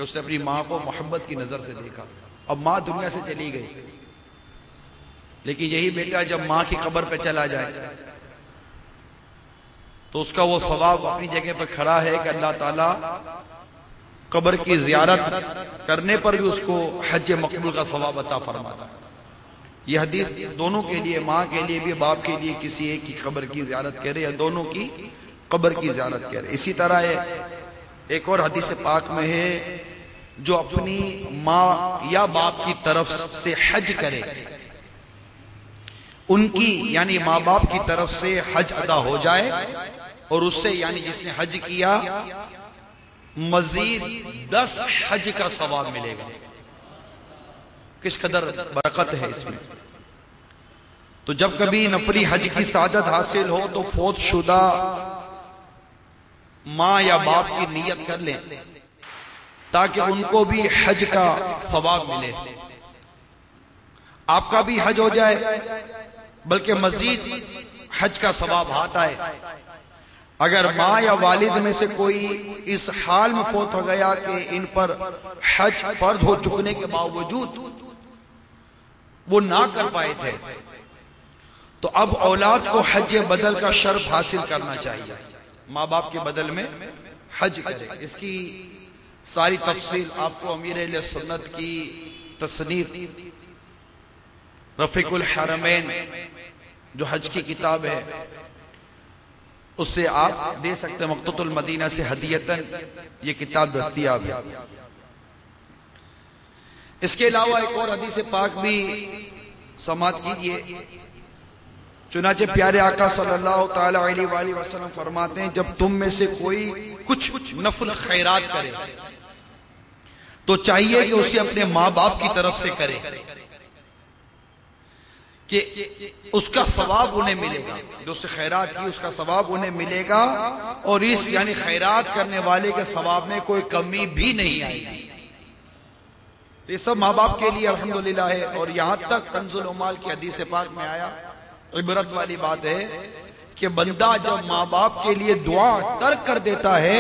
کہ اس نے اپنی ماں کو محبت کی نظر سے دیکھا. اب ماں دنیا سے چلی گئی، لیکن یہی بیٹا جب ماں کی قبر پہ چلا جائے تو اس کا وہ ثواب اپنی جگہ پہ کھڑا ہے کہ اللہ تعالیٰ قبر کی زیارت کرنے پر بھی اس کو حج مقبول کا ثواب عطا فرماتا. یہ حدیث دونوں کے لیے، ماں کے لیے بھی، باپ کے لیے، کسی ایک کی قبر کی زیارت کہہ رہے یا دونوں کی قبر کی زیارت کہہ رہے. اسی طرح ایک اور حدیث پاک میں ہے جو اپنی ماں یا باپ کی طرف سے حج کرے، ان کی یعنی ماں باپ کی طرف سے حج ادا ہو جائے اور اس سے یعنی جس نے حج کیا مزید 10 حج کا ثواب ملے گا. کس قدر برکت ہے اس میں. تو جب کبھی نفلی حج کی سعادت حاصل ہو تو فوت شدہ ماں یا باپ کی نیت کر لیں تاکہ ان کو بھی حج کا ثواب ملے، آپ کا بھی حج ہو جائے بلکہ مزید حج کا ثواب ہاتھ آئے. اگر ماں یا والد میں سے کوئی اس حال میں فوت ہو گیا کہ ان پر حج فرض ہو چکنے کے باوجود وہ نہ کر پائے تھے تو اب اولاد کو حج بدل کا شرف حاصل کرنا چاہیے، ماں باپ کے بدل میں حج کرے. اس کی ساری تفصیل آپ کو امیر اہل سنت کی تصنیف رفیق الحرمین جو حج کی کتاب ہے اس سے آپ دے سکتے ہیں. مقتۃ المدینہ سے ہدیتاً یہ کتاب دستیاب ہے. اس کے علاوہ ایک اور حدیث پاک بھی سماعت کیجئے. چنانچہ پیارے آقا صلی اللہ تعالی علیہ وآلہ وسلم فرماتے ہیں جب تم میں سے کوئی کچھ نفل خیرات کرے تو چاہیے کہ اسے اپنے ماں باپ کی طرف سے کرے کہ اس کا ثواب انہیں ملے گا. جو اس سے خیرات کی اس کا ثواب انہیں ملے گا اور اس یعنی خیرات کرنے والے کے ثواب میں کوئی کمی بھی نہیں آئے گی. یہ سب ماں باپ کے لیے الحمدللہ ہے. اور یہاں تک کنز العمال کی حدیث پاک میں آیا، عبرت والی بات ہے کہ بندہ جب ماں باپ کے لیے دعا ترک کر دیتا ہے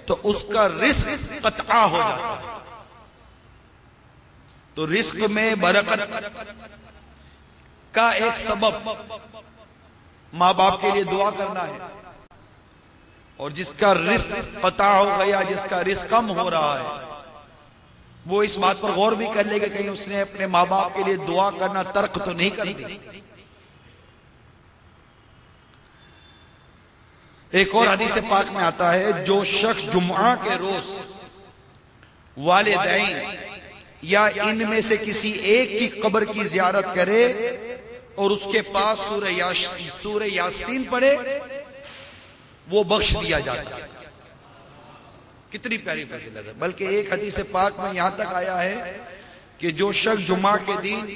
تو اس کا رزق قطع ہو جاتا ہے. تو رزق میں برکت کا ایک سبب ماں باپ کے لیے دعا کرنا ہے. اور جس کا رزق قطع ہو گیا، جس کا رزق کم ہو رہا ہے، وہ اس بات پر غور بھی کر لے کہ کہیں اس نے اپنے ماں باپ کے لیے دعا کرنا ترک تو نہیں کر دی. ایک اور حدیث پاک میں آتا ہے جو شخص جمعہ کے روز والدین یا ان میں سے کسی ایک کی قبر کی زیارت کرے اور اس کے پاس سورہ یاسین پڑھے وہ بخش دیا جاتا ہے. کتنی پیاری فضیلت ہے. بلکہ ایک حدیث پاک میں یہاں تک آیا ہے کہ جو شخص جمعہ کے دن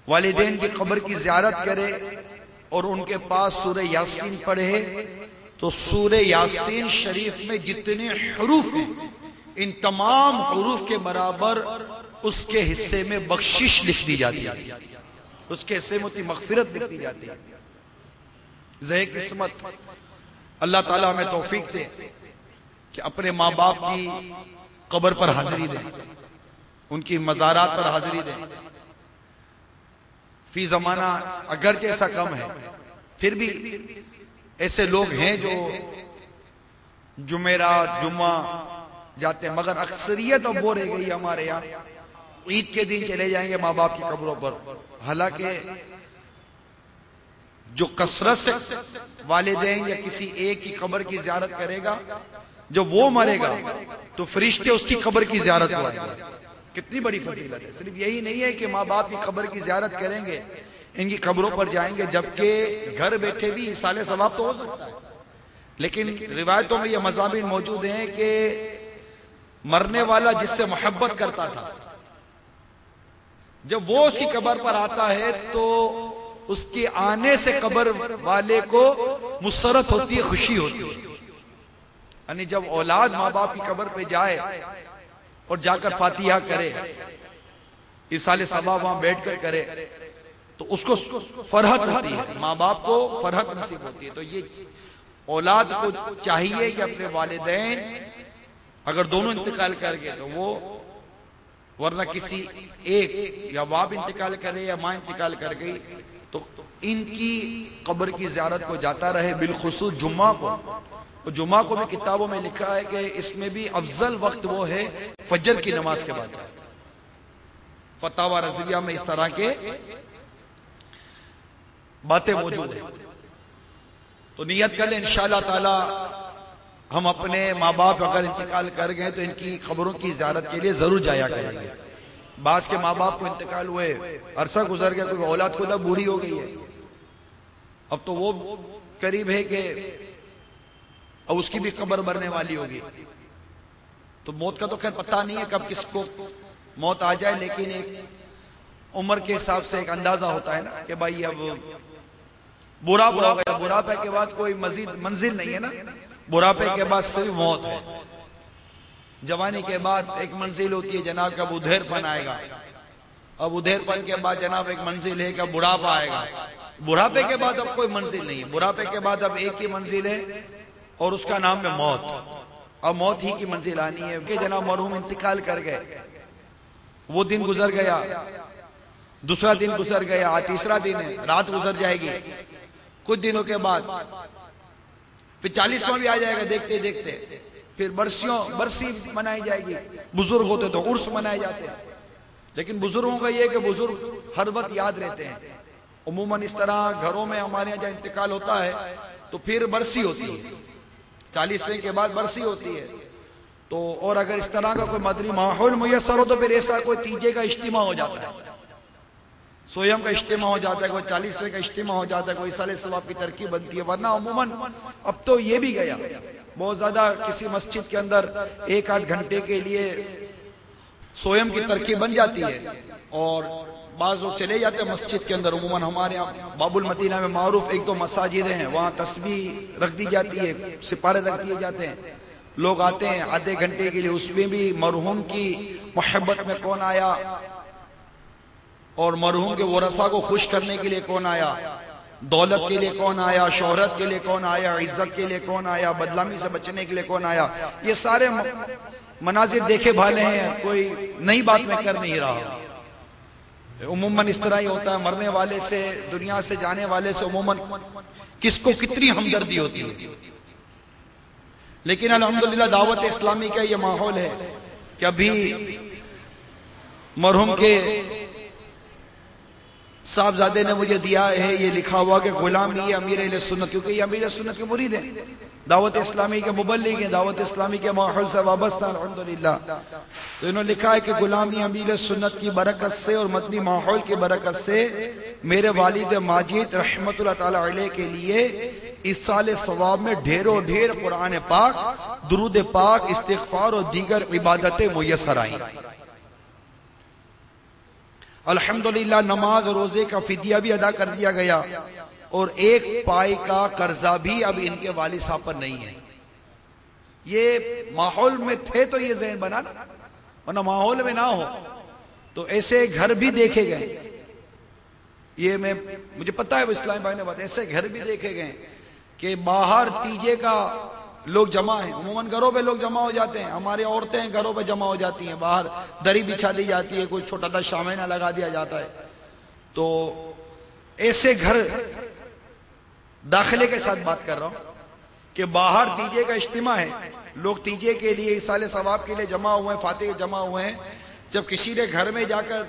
والدین کی قبر کی زیارت کرے اور ان کے پاس سورہ یاسین پڑھے تو سورہ یاسین شریف میں جتنے حروف ہیں ان تمام حروف کے برابر اس کے حصے میں بخشش لکھ دی جاتی ہے، اس کے حصے میں اتی مغفرت لکھ دی جاتی ہے. زہے قسمت اللہ تعالیٰ ہمیں توفیق دے کہ اپنے ماں باپ کی قبر پر حاضری دیں، ان کی مزارات پر حاضری دیں. فی زمانہ اگرچہ ایسا کم ہے پھر بھی ایسے لوگ ہیں جو جمعرات جمعہ جاتے ہیں، مگر اکثریت اب وہ رہ گئی ہمارے یہاں عید کے دن چلے جائیں گے ماں باپ کی قبروں پر. حالانکہ جو کثرت سے والدین یا کسی ایک کی قبر کی زیارت کرے گا جب وہ مرے گا تو فرشتے اس کی قبر کی زیارت کریں گے. کتنی بڑی فضیلت ہے. صرف یہی نہیں ہے کہ ماں باپ کی قبر کی زیارت کریں گے، ان کی قبروں پر جائیں گے، جبکہ گھر بیٹھے بھی ایصال ثواب تو ہو سکتا ہے. لیکن روایتوں میں یہ مضامین موجود ہیں کہ مرنے والا جس سے محبت کرتا تھا جب وہ اس کی قبر پر آتا ہے تو اس کے آنے سے قبر والے کو مسرت ہوتی ہے، خوشی ہوتی ہے. یعنی جب اولاد ماں باپ کی قبر پہ جائے اور جا کر فاتحہ کرے، ایصال ثواب وہاں بیٹھ کر کرے تو اس کو فرحت ہوتی ہے، ماں باپ کو فرحت نصیب ہوتی ہے. تو یہ اولاد کو چاہیے کہ اپنے والدین اگر دونوں انتقال کر گئے تو وہ، ورنہ کسی ایک یا باپ انتقال کرے یا ماں انتقال کر گئی تو ان کی قبر کی زیارت کو جاتا رہے، بالخصوص جمعہ کو. جمعہ کو بھی کتابوں میں لکھا ہے کہ اس میں بھی افضل وقت وہ ہے فجر کی نماز کے بعد. فتاوی رضویہ میں اس طرح کے باتیں موجود ہیں. تو نیت کر لیں انشاءاللہ تعالی ہم اپنے ماں باپ اگر انتقال کر گئے تو ان کی قبروں کی زیارت کے لیے ضرور جایا کریں گے. بعض کے ماں باپ کو انتقال ہوئے، عرصہ گزر گیا، کوئی اولاد خدا بوڑھی ہو گئی ہے، اب تو وہ قریب ہے کہ اب اس کی بھی قبر بھرنے والی ہوگی. تو موت کا تو خیر پتہ نہیں ہے کب کس کو موت آ جائے، لیکن ایک عمر کے حساب سے ایک اندازہ ہوتا ہے نا کہ بھائی اب بڑھاپا ہو گیا، بڑھاپے کے بعد کوئی مزید منزل نہیں ہے نا، بڑھاپے کے بعد صرف موت ہے. جوانی کے بعد ایک منزل ہوتی ہے جناب کہ اب ادھیر پن آئے گا، اب ادھیر پن کے بعد جناب ایک منزل ہے کہ بڑھاپا آئے گا. بڑھاپے کے بعد اب کوئی منزل نہیں ہے، بڑھاپے کے بعد اب ایک ہی منزل ہے اور اس کا نام ہے موت. اب موت ہی کی منزل آنی ہے کہ جناب مرحوم انتقال کر گئے، وہ دن گزر گیا، دوسرا دن گزر گیا، تیسرا دن ہے، رات گزر جائے گی، کچھ دنوں کے بعد پھر 40واں بھی آ جائے گا دیکھتے دیکھتے، پھر برسی منائی جائے گی. بزرگ ہوتے تو عرس منائے جاتے ہیں، لیکن بزرگوں کا یہ کہ بزرگ ہر وقت یاد رہتے ہیں. عموماً اس طرح گھروں میں ہمارے یہاں جب انتقال ہوتا ہے تو پھر برسی ہوتی ہے، 40ویں کے بعد برسی ہوتی ہے. تو اور اگر اس طرح کا کوئی مدنی ماحول میسر ہو تو پھر ایسا کوئی تیجے کا اجتماع ہو جاتا ہے، سویم کا اجتماع ہو جاتا ہے، کوئی 40ویں کا اجتماع ہو جاتا ہے، کوئی سال ثواب کی ترکیب بنتی ہے. ورنہ عموماً اب تو یہ بھی گیا بہت زیادہ، کسی مسجد کے اندر 1-8 گھنٹے کے لیے سویم کی ترکیب بن جاتی ہے اور بعض لوگ چلے جاتے ہیں مسجد کے اندر. عموماً ہمارے یہاں باب المدینہ میں معروف 1-2 مساجد ہیں، وہاں تسبیح رکھ دی جاتی ہے، سپارے رکھ دیے جاتے ہیں، لوگ آتے ہیں آدھے گھنٹے کے لیے. اس میں بھی مرحوم کی محبت میں کون آیا اور مرحوم کے ورثہ کو خوش کرنے کے لیے کون آیا، دولت کے لیے کون آیا، شہرت کے لیے کون آیا، عزت کے لیے کون آیا، بدنامی سے بچنے کے لیے کون آیا، یہ سارے مناظر دیکھے بھالے ہیں، کوئی نئی بات میں کر نہیں رہا. عموماً اس طرح ہی ہوتا ہے، مرنے والے سے، دنیا سے جانے والے سے عموماً کس کو کتنی ہمدردی ہوتی ہے. لیکن الحمدللہ دعوت اسلامی کا یہ ماحول ہے کہ ابھی مرحوم کے صاحبزادے نے مجھے دیا ہے، یہ لکھا ہوا کہ غلامی امیر اہل سنت، کیونکہ یہ امیر سنت کے مرید ہیں، دعوت اسلامی کے مبلغ ہیں، دعوت اسلامی کے ماحول سے وابستہ الحمدللہ. تو انہوں نے لکھا ہے کہ غلامی امیر سنت کی برکت سے اور مدنی ماحول کی برکت سے میرے والد ماجد رحمت اللہ تعالی علیہ کے لیے اس سال ثواب میں ڈھیروں ڈھیر قرآن پاک، درود پاک، استغفار اور دیگر عبادتیں میسر آئیں. الحمدللہ نماز اور روزے کا فدیہ بھی ادا کر دیا گیا اور 1 پائی کا قرضہ بھی اب ان کے والد صاحب پر نہیں ہے. یہ ماحول میں تھے تو یہ ذہن بنا نا، ورنہ ماحول میں نہ ہو تو ایسے گھر بھی دیکھے گئے. یہ مجھے پتا ہے وہ اسلام بھائی نے بات، ایسے گھر بھی دیکھے گئے کہ باہر تیجے کا لوگ جمع ہیں. عموماً گھروں پہ لوگ جمع ہو جاتے ہیں، ہماری عورتیں گھروں پہ جمع ہو جاتی ہیں، باہر دری بچھا دی جاتی ہے، کوئی چھوٹا سا شامینہ لگا دیا جاتا ہے. تو ایسے گھر داخلے کے ساتھ بات کر رہا ہوں کہ باہر تیجے کا اجتماع ہے، لوگ تیجے کے لیے ایصال ثواب کے لیے جمع ہوئے ہیں، فاتح جمع ہوئے ہیں. جب کسی نے گھر میں جا کر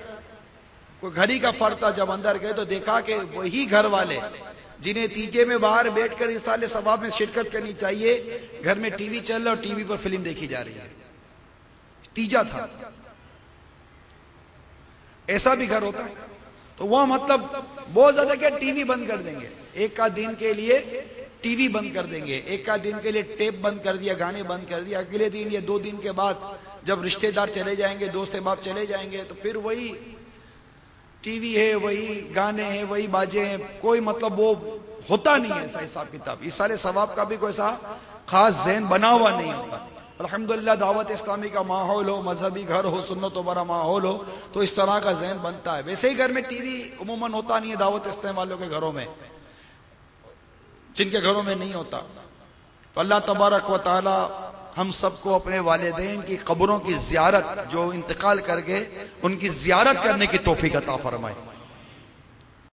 کوئی گھر ہی کا فرد تھا، جب اندر گئے تو دیکھا کہ وہی گھر والے جنہیں تیجے میں باہر بیٹھ کر ایصال ثواب میں شرکت کرنی چاہیے، گھر میں ٹی وی چل رہا اور ٹی وی پر فلم دیکھی جا رہی ہے. تیجا تھا. ایسا بھی گھر ہوتا ہے. تو وہاں مطلب بہت زیادہ کیا ٹی وی بند کر دیں گے، 1 دن کے لیے ٹی وی بند کر دیں گے، 1 دن کے لیے ٹیپ بند کر دیا، گانے بند کر دیا. اگلے دن یا 2 دن کے بعد جب رشتہ دار چلے جائیں گے، دوست احباب چلے جائیں گے تو پھر وہی ٹی وی ہے، وہی گانے ہیں، وہی باجے ہیں. کوئی مطلب وہ ہوتا نہیں ہے ایسا حساب کتاب. ایصال ثواب کا بھی کوئی ایسا خاص ذہن بنا ہوا نہیں ہوتا. الحمدللہ دعوت اسلامی کا ماحول ہو، مذہبی گھر ہو، سنت و برا ماحول ہو تو اس طرح کا ذہن بنتا ہے. ویسے ہی گھر میں ٹی وی عموماً ہوتا نہیں ہے دعوت اسلامی والوں کے گھروں میں، جن کے گھروں میں نہیں ہوتا. تو اللہ تبارک و تعالی ہم سب کو اپنے والدین کی قبروں کی زیارت جو انتقال کر گئے ان کی زیارت کرنے کی توفیق عطا فرمائے.